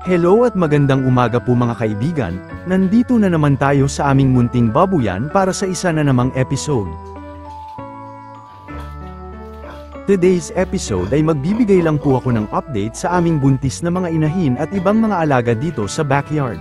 Hello at magandang umaga po mga kaibigan, nandito na naman tayo sa aming munting babuyan para sa isa na namang episode. Today's episode ay magbibigay lang po ako ng update sa aming buntis na mga inahin at ibang mga alaga dito sa backyard.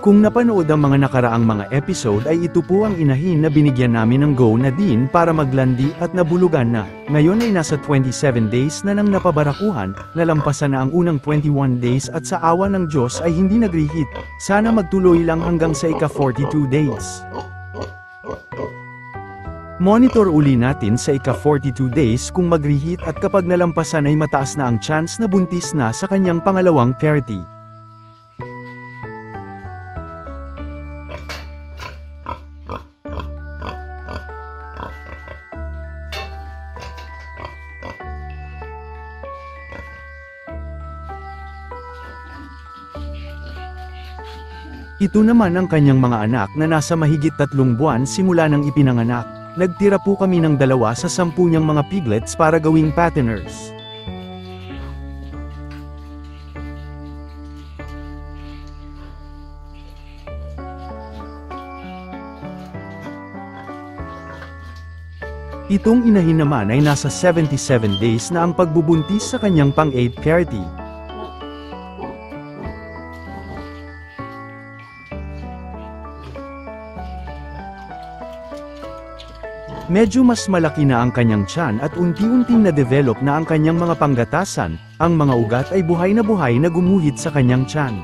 Kung napanood ang mga nakaraang mga episode ay ito po ang inahin na binigyan namin ng go na din para maglandi at nabulugan na. Ngayon ay nasa 27 days na nang napabarakuhan, nalampasan na ang unang 21 days at sa awa ng Diyos ay hindi nag-reheat. Sana magtuloy lang hanggang sa ika-42 days. Monitor uli natin sa ika-42 days kung mag-reheat at kapag nalampasan ay mataas na ang chance na buntis na sa kanyang pangalawang party. Ito naman ang kanyang mga anak na nasa mahigit 3 buwan simula nang ipinanganak. Nagtira po kami ng 2 sa 10 niyang mga piglets para gawing patterners. Itong inahin naman ay nasa 77 days na ang pagbubuntis sa kanyang pang-8 party. Medyo mas malaki na ang kanyang tiyan at unti-unting na-develop na ang kanyang mga panggatasan, ang mga ugat ay buhay na gumuhit sa kanyang tiyan.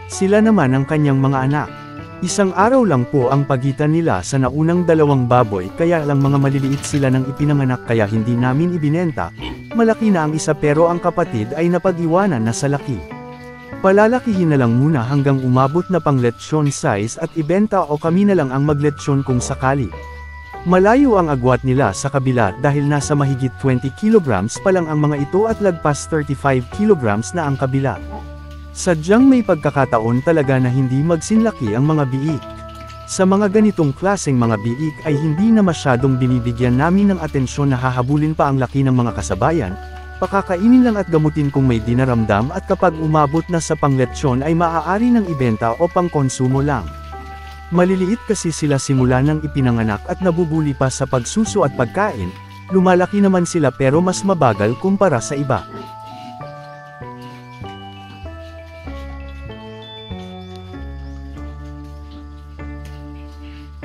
Sila naman ang kanyang mga anak. Isang araw lang po ang pagitan nila sa naunang 2 baboy kaya lang mga maliliit sila nang ipinanganak kaya hindi namin ibinenta. Malaki na ang isa pero ang kapatid ay napag-iwanan na sa laki. Palalakihin na lang muna hanggang umabot na pang lechon size at ibenta o kami na lang ang maglechon kung sakali. Malayo ang agwat nila sa kabila dahil nasa mahigit 20 kilograms pa lang ang mga ito at lagpas 35 kilograms na ang kabila. Sadyang may pagkakataon talaga na hindi magsinlaki ang mga biik. Sa mga ganitong klaseng mga biik ay hindi na masyadong binibigyan namin ng atensyon na hahabulin pa ang laki ng mga kasabayan, pakakainin lang at gamutin kung may dinaramdam at kapag umabot na sa pangletsyon ay maaari ng ibenta o pangkonsumo lang. Maliliit kasi sila simula nang ipinanganak at nabubuli pa sa pagsuso at pagkain, lumalaki naman sila pero mas mabagal kumpara sa iba.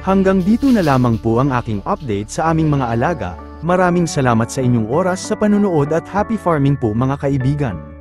Hanggang dito na lamang po ang aking update sa aming mga alaga. Maraming salamat sa inyong oras sa panunood at happy farming po mga kaibigan.